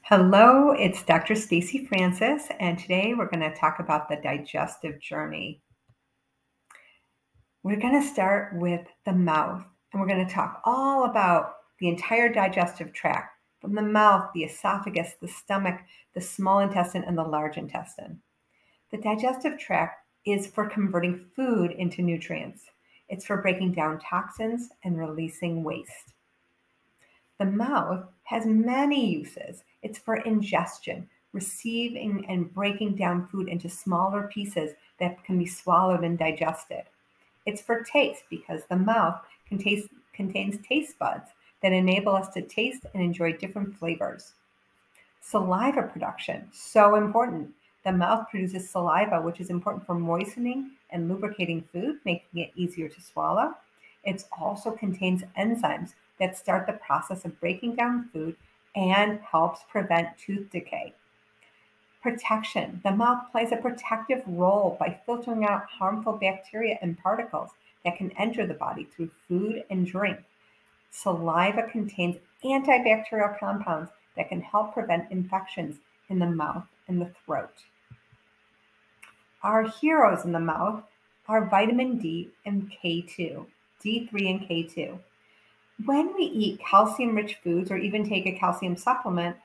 Hello, it's Dr. Stacy Francis, and today we're going to talk about the digestive journey. We're going to start with the mouth, and we're going to talk all about the entire digestive tract, from the mouth, the esophagus, the stomach, the small intestine, and the large intestine. The digestive tract is for converting food into nutrients. It's for breaking down toxins and releasing waste. The mouth has many uses. It's for ingestion, receiving and breaking down food into smaller pieces that can be swallowed and digested. It's for taste because the mouth contains taste buds that enable us to taste and enjoy different flavors. Saliva production, so important. The mouth produces saliva, which is important for moistening and lubricating food, making it easier to swallow. It also contains enzymes that start the process of breaking down food and helps prevent tooth decay. Protection. The mouth plays a protective role by filtering out harmful bacteria and particles that can enter the body through food and drink. Saliva contains antibacterial compounds that can help prevent infections in the mouth and the throat. Our heroes in the mouth are vitamin D and K2, D3 and K2. When we eat calcium-rich foods or even take a calcium supplement,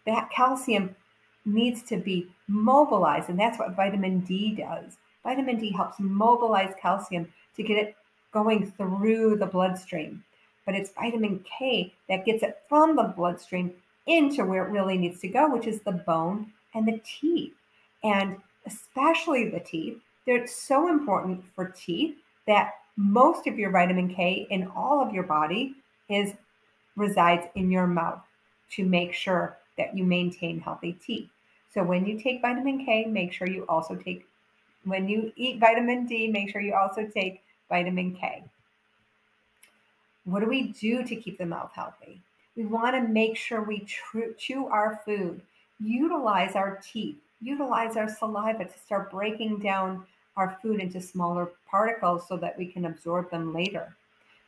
that calcium needs to be mobilized, and that's what vitamin D does. Vitamin D helps mobilize calcium to get it going through the bloodstream. But it's vitamin K that gets it from the bloodstream into where it really needs to go, which is the bone and the teeth. And especially the teeth, they're so important for teeth that most of your vitamin K in all of your body resides in your mouth to make sure that you maintain healthy teeth. So when you take vitamin K, when you eat vitamin D, make sure you also take vitamin K. What do we do to keep the mouth healthy? We want to make sure we chew our food, utilize our teeth, utilize our saliva to start breaking down our food into smaller particles so that we can absorb them later.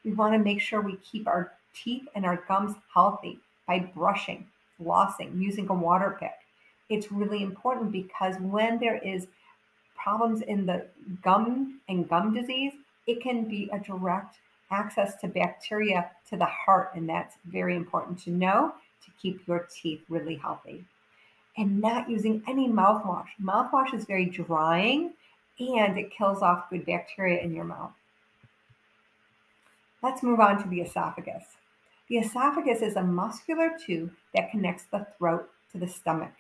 We want to make sure we keep our teeth and our gums healthy by brushing, flossing, using a water pick. It's really important because when there is problems in the gum and gum disease, it can be a direct access to bacteria to the heart, and that's very important to know to keep your teeth really healthy. And not using any mouthwash. Mouthwash is very drying and it kills off good bacteria in your mouth. Let's move on to the esophagus. The esophagus is a muscular tube that connects the throat to the stomach.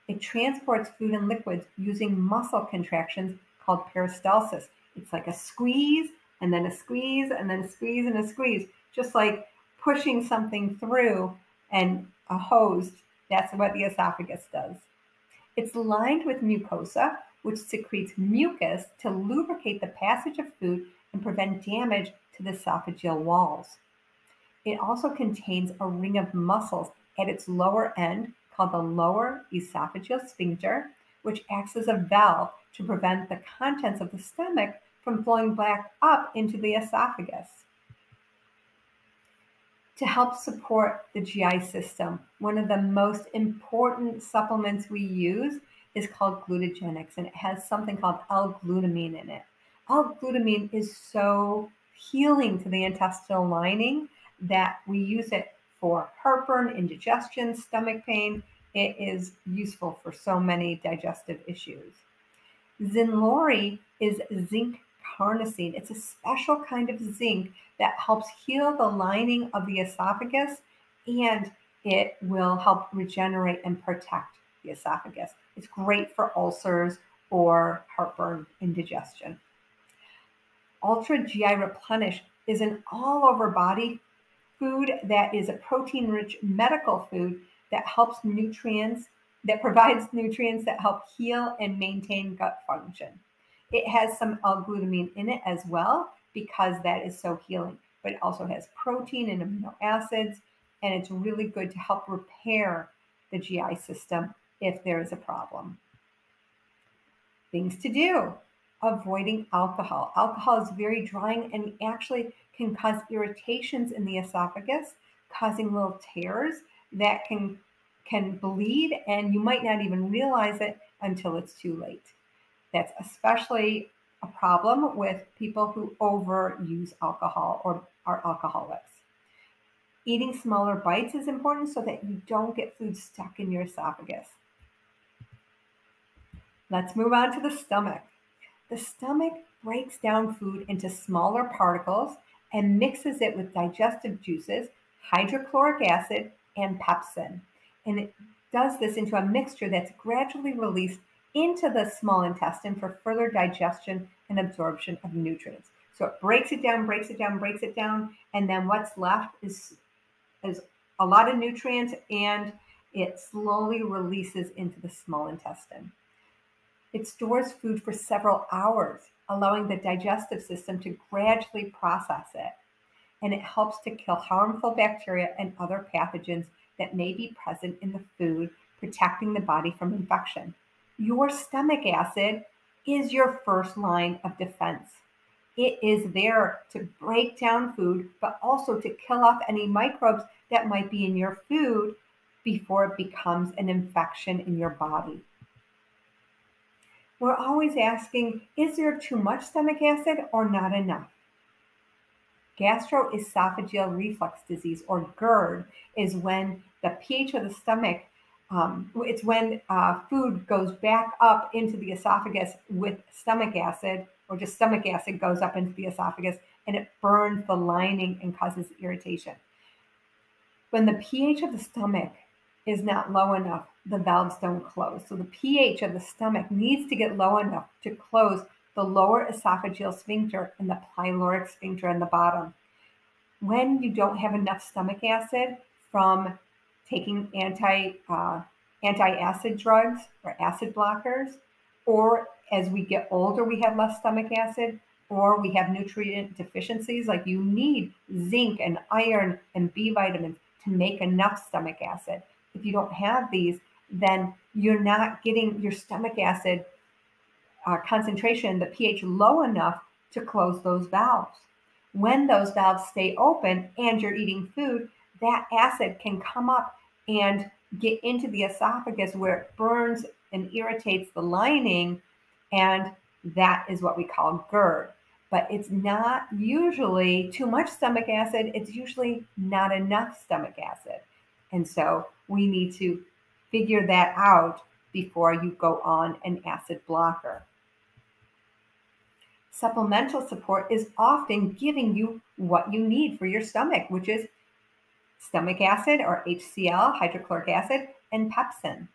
It transports food and liquids using muscle contractions called peristalsis. It's like a squeeze and then a squeeze and then a squeeze and a squeeze, just like pushing something through and a hose. That's what the esophagus does. It's lined with mucosa, which secretes mucus to lubricate the passage of food and prevent damage to the esophageal walls. It also contains a ring of muscles at its lower end called the lower esophageal sphincter, which acts as a valve to prevent the contents of the stomach from flowing back up into the esophagus. To help support the GI system, one of the most important supplements we use is called glutagenics, and it has something called L-glutamine in it. L-glutamine is so healing to the intestinal lining that we use it for heartburn, indigestion, stomach pain. It is useful for so many digestive issues. Zinlori is zinc carnosine. It's a special kind of zinc that helps heal the lining of the esophagus, and it will help regenerate and protect the esophagus. It's great for ulcers or heartburn, indigestion. Ultra GI Replenish is an all-over body food that is a protein-rich medical food that helps provides nutrients that help heal and maintain gut function. It has some L-glutamine in it as well because that is so healing, but it also has protein and amino acids, and it's really good to help repair the GI system if there is a problem. Things to do. Avoiding alcohol. Alcohol is very drying and actually can cause irritations in the esophagus, causing little tears that can can bleed, and you might not even realize it until it's too late. That's especially a problem with people who overuse alcohol or are alcoholics. Eating smaller bites is important so that you don't get food stuck in your esophagus. Let's move on to the stomach. The stomach breaks down food into smaller particles and mixes it with digestive juices, hydrochloric acid, and pepsin. And it does this into a mixture that's gradually released into the small intestine for further digestion and absorption of nutrients. So it breaks it down, breaks it down, breaks it down, and then what's left is a lot of nutrients, and it slowly releases into the small intestine. It stores food for several hours, allowing the digestive system to gradually process it. And it helps to kill harmful bacteria and other pathogens that may be present in the food, protecting the body from infection. Your stomach acid is your first line of defense. It is there to break down food, but also to kill off any microbes that might be in your food before it becomes an infection in your body. We're always asking, is there too much stomach acid or not enough? Gastroesophageal reflux disease, or GERD, is when the pH of the stomach, it's when food goes back up into the esophagus with stomach acid, or just stomach acid goes up into the esophagus, and it burns the lining and causes irritation. When the pH of the stomach is not low enough, the valves don't close. So the pH of the stomach needs to get low enough to close the lower esophageal sphincter and the pyloric sphincter in the bottom. When you don't have enough stomach acid from taking anti-acid drugs or acid blockers, or as we get older, we have less stomach acid, or we have nutrient deficiencies, like you need zinc and iron and B vitamins to make enough stomach acid. If you don't have these, then you're not getting your stomach acid concentration, the pH low enough to close those valves. When those valves stay open and you're eating food, that acid can come up and get into the esophagus where it burns and irritates the lining, and that is what we call GERD. But it's not usually too much stomach acid, it's usually not enough stomach acid. And so we need to figure that out before you go on an acid blocker. Supplemental support is often giving you what you need for your stomach, which is stomach acid, or HCl, hydrochloric acid, and pepsin.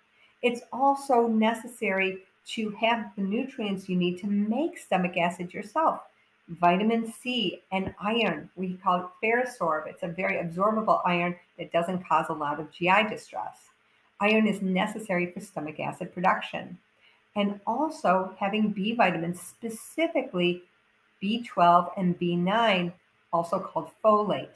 It's also necessary to have the nutrients you need to make stomach acid yourself. Vitamin C and iron, we call it Ferrosorb. It's a very absorbable iron that doesn't cause a lot of GI distress. Iron is necessary for stomach acid production. And also having B vitamins, specifically B12 and B9, also called folate.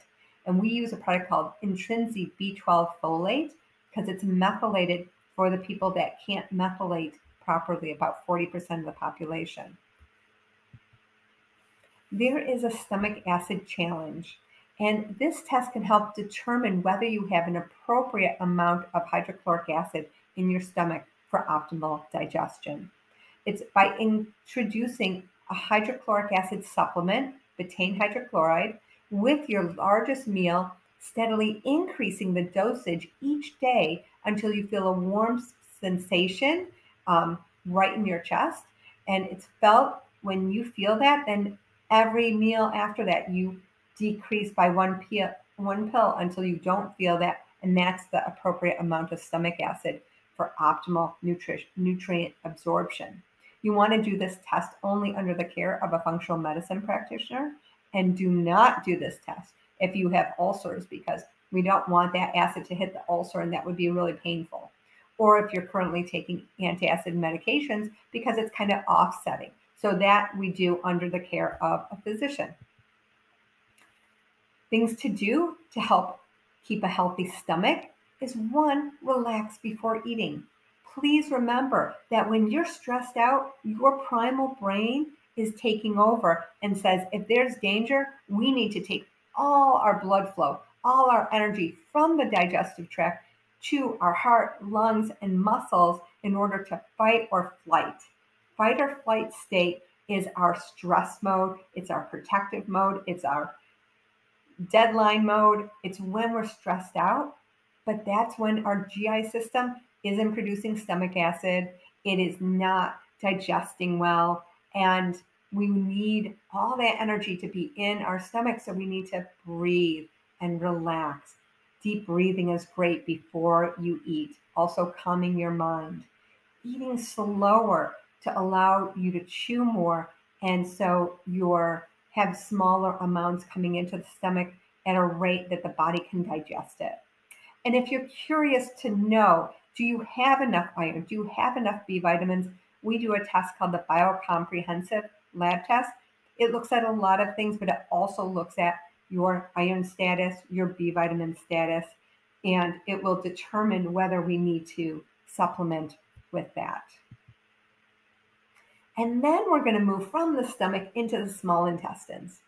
And we use a product called Intrinsic B12 folate because it's methylated for the people that can't methylate properly, about 40% of the population. There is a stomach acid challenge, and this test can help determine whether you have an appropriate amount of hydrochloric acid in your stomach for optimal digestion. It's by introducing a hydrochloric acid supplement, betaine hydrochloride, with your largest meal, steadily increasing the dosage each day until you feel a warm sensation right in your chest. And it's felt when you feel that, then every meal after that, you decrease by one pill until you don't feel that. And that's the appropriate amount of stomach acid for optimal nutrient absorption. You want to do this test only under the care of a functional medicine practitioner, and do not do this test if you have ulcers, because we don't want that acid to hit the ulcer, and that would be really painful. Or if you're currently taking antacid medications, because it's kind of offsetting. So that we do under the care of a physician. Things to do to help keep a healthy stomach is 1, relax before eating. Please remember that when you're stressed out, your primal brain is taking over and says, if there's danger, we need to take all our blood flow, all our energy from the digestive tract to our heart, lungs, and muscles in order to fight or flight. Fight or flight state is our stress mode, it's our protective mode, it's our deadline mode. It's when we're stressed out, but that's when our GI system isn't producing stomach acid. It is not digesting well, and we need all that energy to be in our stomach. So we need to breathe and relax. Deep breathing is great before you eat, also calming your mind. Eating slower to allow you to chew more, and so you're have smaller amounts coming into the stomach at a rate that the body can digest it. And if you're curious to know, do you have enough iron? Do you have enough B vitamins? We do a test called the Biocomprehensive Lab Test. It looks at a lot of things, but it also looks at your iron status, your B vitamin status, and it will determine whether we need to supplement with that. And then we're going to move from the stomach into the small intestines.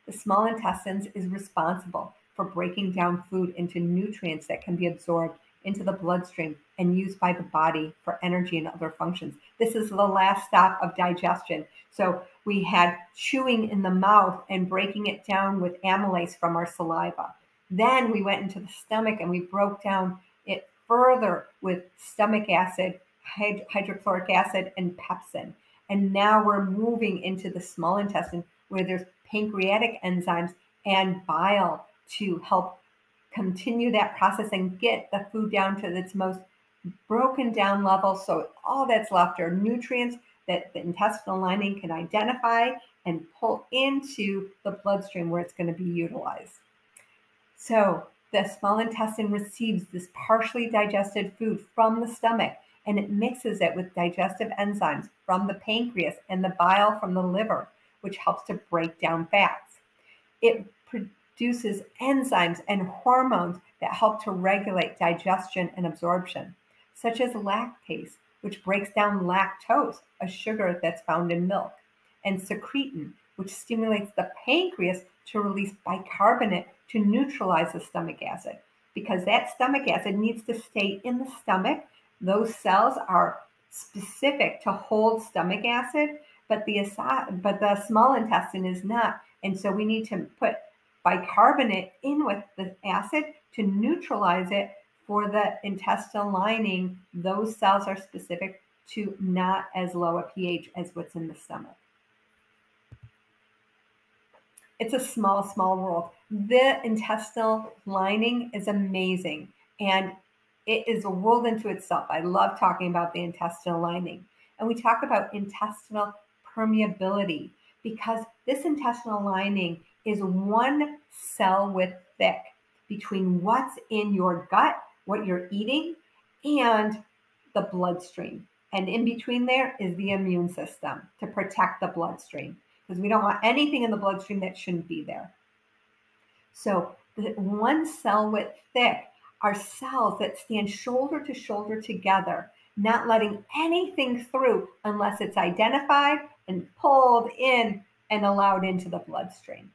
The small intestines is responsible for breaking down food into nutrients that can be absorbed into the bloodstream and used by the body for energy and other functions. This is the last stop of digestion. So we had chewing in the mouth and breaking it down with amylase from our saliva. Then we went into the stomach and we broke down it further with stomach acid, hydrochloric acid, and pepsin. And now we're moving into the small intestine where there's pancreatic enzymes and bile to help continue that process and get the food down to its most broken down level. So all that's left are nutrients that the intestinal lining can identify and pull into the bloodstream where it's going to be utilized. So the small intestine receives this partially digested food from the stomach, and it mixes it with digestive enzymes from the pancreas and the bile from the liver, which helps to break down fats. It produces enzymes and hormones that help to regulate digestion and absorption, such as lactase, which breaks down lactose, a sugar that's found in milk, and secretin, which stimulates the pancreas to release bicarbonate to neutralize the stomach acid. Because that stomach acid needs to stay in the stomach, those cells are specific to hold stomach acid, but the small intestine is not. And so we need to put bicarbonate in with the acid to neutralize it for the intestinal lining. Those cells are specific to not as low a pH as what's in the stomach. It's a small, small world. The intestinal lining is amazing, and it is a world into itself. I love talking about the intestinal lining. And we talk about intestinal permeability because this intestinal lining is one cell width thick between what's in your gut, what you're eating, and the bloodstream. And in between there is the immune system to protect the bloodstream, because we don't want anything in the bloodstream that shouldn't be there. So the one cell width thick are cells that stand shoulder to shoulder together, not letting anything through unless it's identified and pulled in and allowed into the bloodstream.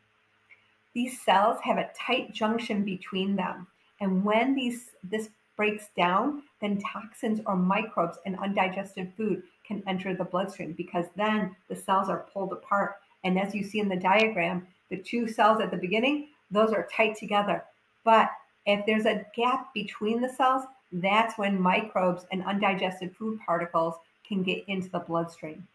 These cells have a tight junction between them. And when this breaks down, then toxins or microbes and undigested food can enter the bloodstream, because then the cells are pulled apart. And as you see in the diagram, the two cells at the beginning, those are tight together. But if there's a gap between the cells, that's when microbes and undigested food particles can get into the bloodstream.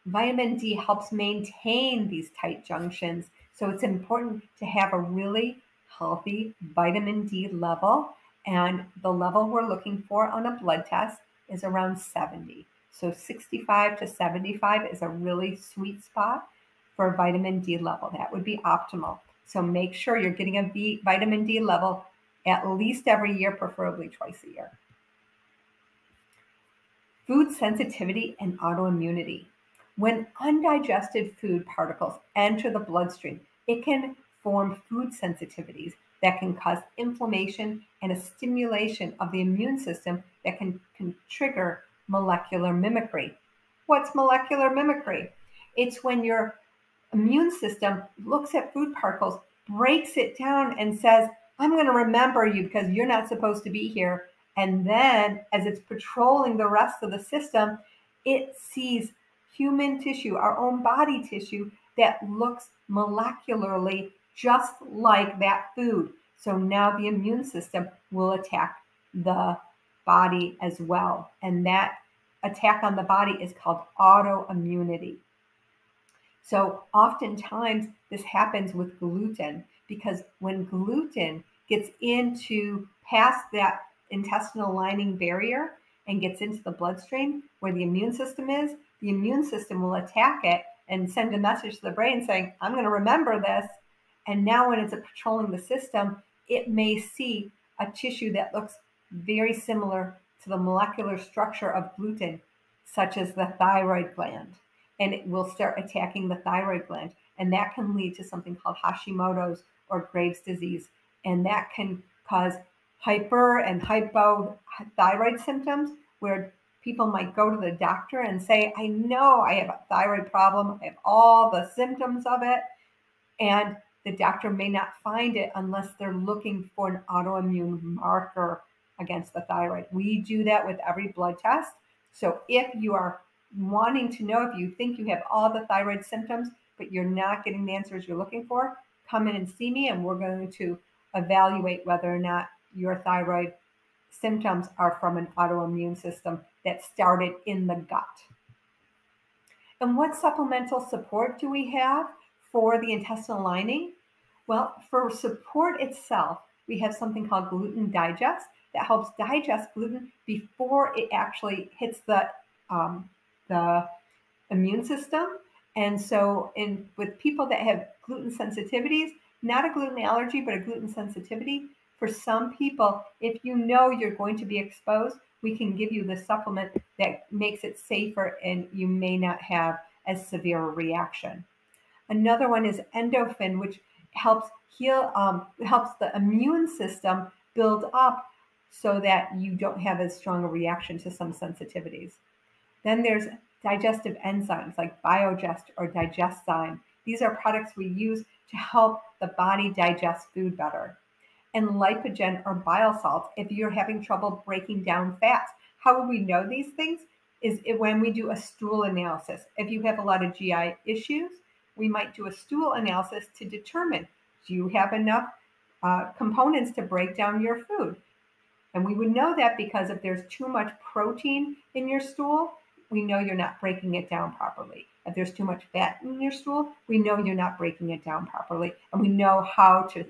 Vitamin D helps maintain these tight junctions. So it's important to have a really healthy vitamin D level. And the level we're looking for on a blood test is around 70. So 65 to 75 is a really sweet spot for a vitamin D level. That would be optimal. So make sure you're getting a vitamin D level at least every year, preferably twice a year. Food sensitivity and autoimmunity. When undigested food particles enter the bloodstream, it can form food sensitivities that can cause inflammation and a stimulation of the immune system that can trigger molecular mimicry. What's molecular mimicry? It's when your immune system looks at food particles, breaks it down, and says, I'm going to remember you because you're not supposed to be here, And then as it's patrolling the rest of the system, it sees human tissue, our own body tissue, that looks molecularly just like that food. So now the immune system will attack the body as well. And that attack on the body is called autoimmunity. So oftentimes this happens with gluten because when gluten gets into past that intestinal lining barrier and gets into the bloodstream where the immune system is, the immune system will attack it and send a message to the brain saying, I'm going to remember this. And now when it's patrolling the system, it may see a tissue that looks very similar to the molecular structure of gluten, such as the thyroid gland, and it will start attacking the thyroid gland. And that can lead to something called Hashimoto's or Graves' disease. And that can cause hyper and hypothyroid symptoms where people might go to the doctor and say, I know I have a thyroid problem. I have all the symptoms of it. And the doctor may not find it unless they're looking for an autoimmune marker against the thyroid. We do that with every blood test. So if you are wanting to know, if you think you have all the thyroid symptoms, but you're not getting the answers you're looking for, come in and see me and we're going to evaluate whether or not your thyroid symptoms are from an autoimmune system that started in the gut. And what supplemental support do we have for the intestinal lining? Well, for support itself, we have something called Gluten Digest that helps digest gluten before it actually hits the immune system. And so with people that have gluten sensitivities, not a gluten allergy, but a gluten sensitivity, for some people, if you know you're going to be exposed, we can give you the supplement that makes it safer and you may not have as severe a reaction. Another one is endorphin, which helps heal, helps the immune system build up so that you don't have as strong a reaction to some sensitivities. Then there's digestive enzymes like Biogest or Digestzyme. These are products we use to help the body digest food better. And lipogen or bile salts if you're having trouble breaking down fats. How would we know these things? Is when we do a stool analysis. If you have a lot of GI issues, we might do a stool analysis to determine, do you have enough components to break down your food? And we would know that because if there's too much protein in your stool, we know you're not breaking it down properly. If there's too much fat in your stool, we know you're not breaking it down properly. And we know how to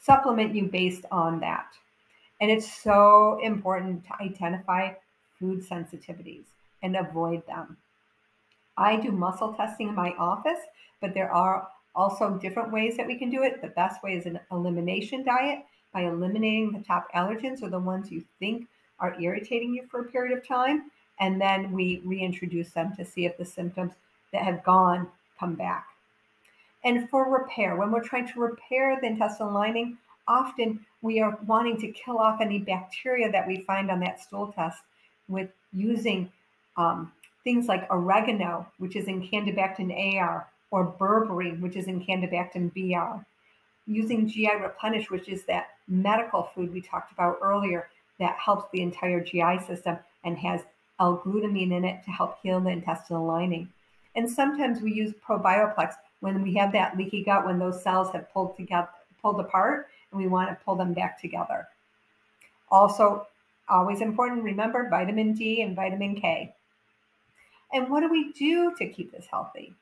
supplement you based on that. And it's so important to identify food sensitivities and avoid them. I do muscle testing in my office, but there are also different ways that we can do it. The best way is an elimination diet by eliminating the top allergens or the ones you think are irritating you for a period of time. And then we reintroduce them to see if the symptoms that have gone come back. And for repair, when we're trying to repair the intestinal lining, often we are wanting to kill off any bacteria that we find on that stool test with using things like oregano, which is in Candibactin AR, or berberine, which is in Candibactin BR. Using GI Replenish, which is that medical food we talked about earlier that helps the entire GI system and has L-glutamine in it to help heal the intestinal lining. And sometimes we use Probioplex when we have that leaky gut, when those cells have pulled apart, and we want to pull them back together. Also, always important, remember vitamin D and vitamin K. And what do we do to keep this healthy?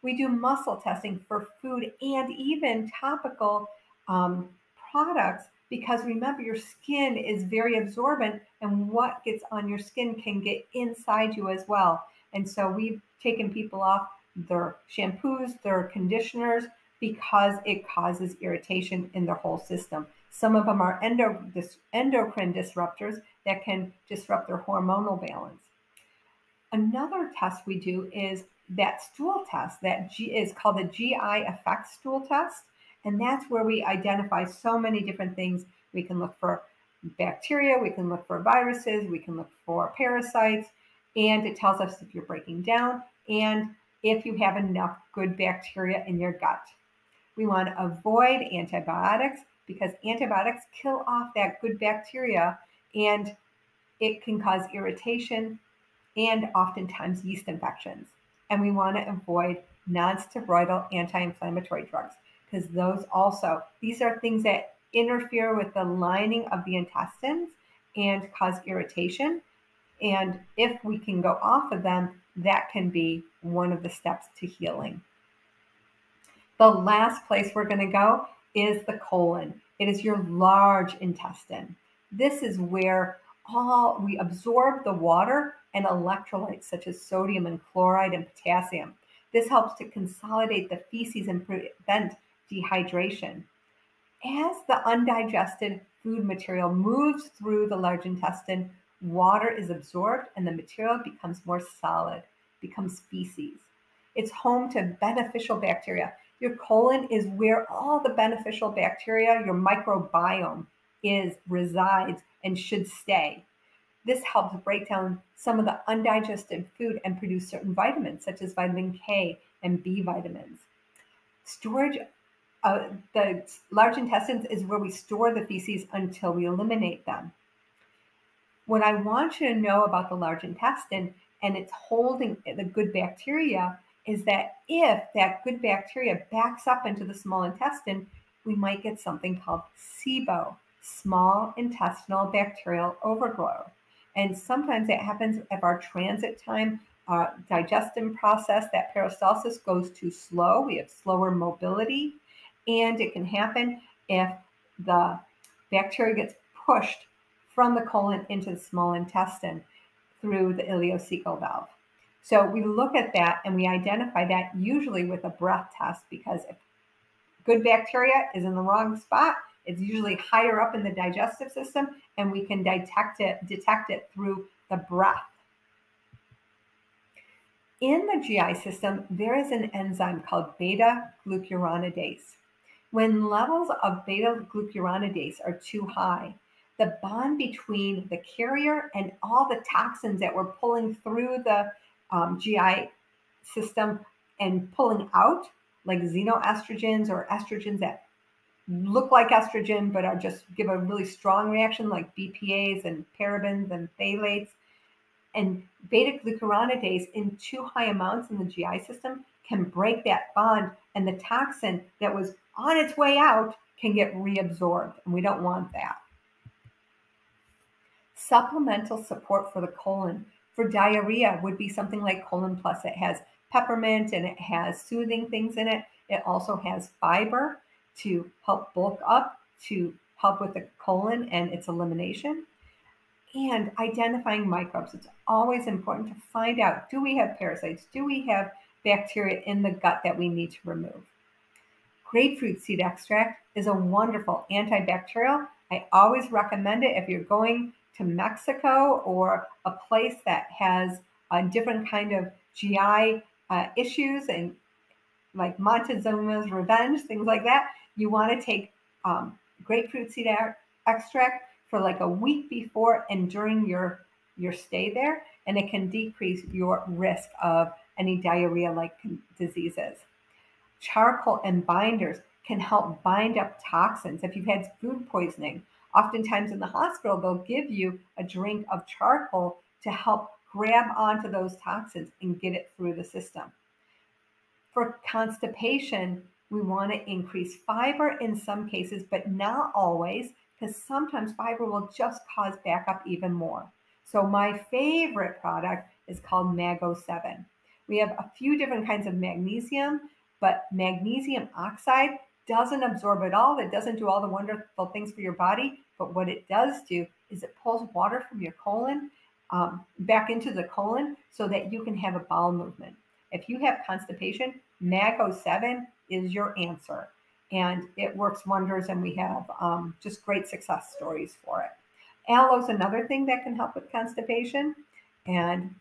We do muscle testing for food and even topical products, because remember, your skin is very absorbent, and what gets on your skin can get inside you as well. And so we've taken people off their shampoos, their conditioners, because it causes irritation in their whole system. Some of them are endocrine disruptors that can disrupt their hormonal balance. Another test we do is that stool test that is called the GI effect stool test. And that's where we identify so many different things. We can look for bacteria, we can look for viruses, we can look for parasites, and it tells us if you're breaking down and if you have enough good bacteria in your gut. We want to avoid antibiotics because antibiotics kill off that good bacteria and it can cause irritation and oftentimes yeast infections. And we want to avoid non-steroidal anti-inflammatory drugs because these are things that interfere with the lining of the intestines and cause irritation. And if we can go off of them, that can be one of the steps to healing. The last place we're going to go is the colon. It is your large intestine. This is where we absorb the water and electrolytes such as sodium and chloride and potassium. This helps to consolidate the feces and prevent dehydration. As the undigested food material moves through the large intestine, water is absorbed and the material becomes more solid, becomes feces. It's home to beneficial bacteria. Your colon is where all the beneficial bacteria, your microbiome, resides and should stay. This helps break down some of the undigested food and produce certain vitamins, such as vitamin K and B vitamins. Storage the large intestines is where we store the feces until we eliminate them. What I want you to know about the large intestine and it's holding the good bacteria is that if that good bacteria backs up into the small intestine, we might get something called SIBO, small intestinal bacterial overgrowth. And sometimes that happens if our transit time, digestion process, that peristalsis goes too slow. We have slower mobility. And it can happen if the bacteria gets pushed from the colon into the small intestine through the ileocecal valve. So we look at that and we identify that usually with a breath test, because if good bacteria is in the wrong spot, it's usually higher up in the digestive system, and we can detect it through the breath. In the GI system, there is an enzyme called beta-glucuronidase. When levels of beta-glucuronidase are too high, the bond between the carrier and all the toxins that we're pulling through the GI system and pulling out, like xenoestrogens or estrogens that look like estrogen but are just give a really strong reaction, like BPAs and parabens and phthalates. And beta-glucuronidase in too high amounts in the GI system can break that bond, and the toxin that was on its way out can get reabsorbed, and we don't want that. Supplemental support for the colon for diarrhea would be something like Colon Plus. It has peppermint and it has soothing things in it. It also has fiber to help bulk up, to help with the colon and its elimination. And identifying microbes. It's always important to find out, do we have parasites? Do we have bacteria in the gut that we need to remove? Grapefruit seed extract is a wonderful antibacterial. I always recommend it if you're going to Mexico or a place that has a different kind of GI issues, and like Montezuma's Revenge, things like that. You want to take grapefruit seed extract for like a week before and during your stay there, and it can decrease your risk of any diarrhea-like diseases. Charcoal and binders can help bind up toxins. If you've had food poisoning, oftentimes in the hospital, they'll give you a drink of charcoal to help grab onto those toxins and get it through the system. For constipation, we want to increase fiber in some cases, but not always, because sometimes fiber will just cause backup even more. So my favorite product is called Mago7. We have a few different kinds of magnesium, but magnesium oxide doesn't absorb it all. It doesn't do all the wonderful things for your body, but what it does do is it pulls water from your colon back into the colon so that you can have a bowel movement. If you have constipation, Mago7 is your answer. And it works wonders, and we have just great success stories for it. Aloe is another thing that can help with constipation. And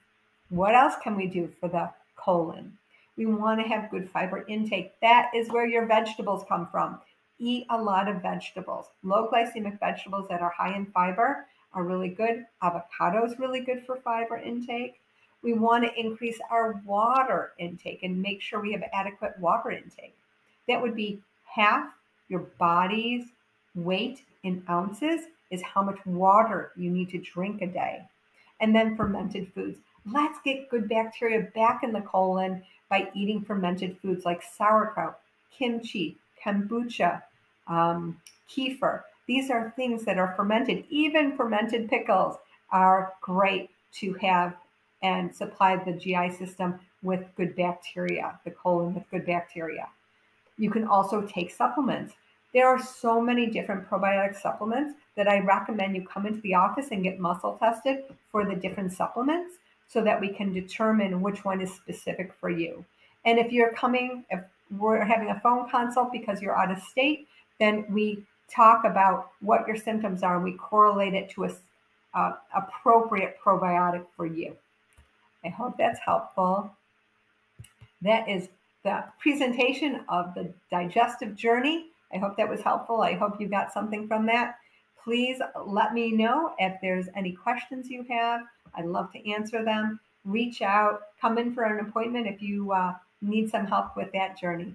what else can we do for the colon? We want to have good fiber intake. That is where your vegetables come from. Eat a lot of vegetables. Low glycemic vegetables that are high in fiber are really good. Avocado is really good for fiber intake. We want to increase our water intake and make sure we have adequate water intake. That would be half your body's weight in ounces is how much water you need to drink a day. And then fermented foods. Let's get good bacteria back in the colon by eating fermented foods like sauerkraut, kimchi, kombucha, kefir. These are things that are fermented. Even fermented pickles are great to have and supply the GI system with good bacteria, the colon with good bacteria. You can also take supplements. There are so many different probiotic supplements that I recommend you come into the office and get muscle tested for the different supplements so that we can determine which one is specific for you. And if we're having a phone consult because you're out of state, then we talk about what your symptoms are and we correlate it to a appropriate probiotic for you. I hope that's helpful. That is the presentation of the digestive journey. I hope that was helpful. I hope you got something from that. Please let me know if there's any questions you have. I'd love to answer them. Reach out, come in for an appointment if you need some help with that journey.